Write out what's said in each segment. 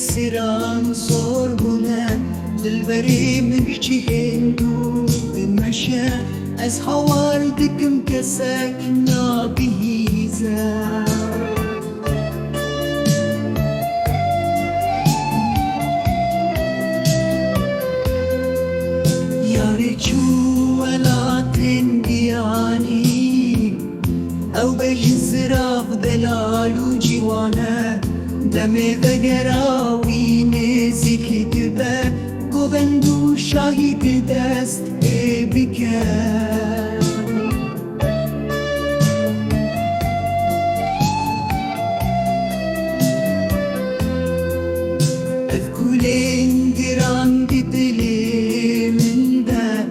سران صور بنا دلبري من هندو بمشى از حواردكم كساكنا بهيزا ياري ولا تندياني او بجزراف دلالو جوانا دمي بقراوي نزيك دبا قوبندو شاهد دست بكا اذكولين دران بدلي من دا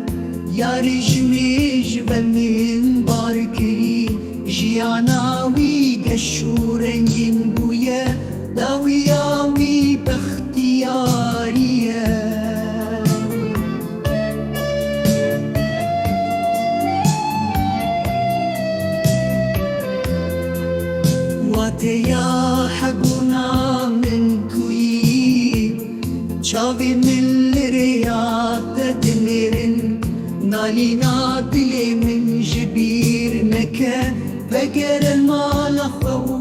ياري جميج بمين باركي جياناوي قشو رنجين بويا داوياوي باختيارية واتيا حقنا من كوي شافي من الرياض دليرن نالينا دلي من جبير مكان بقر المال خو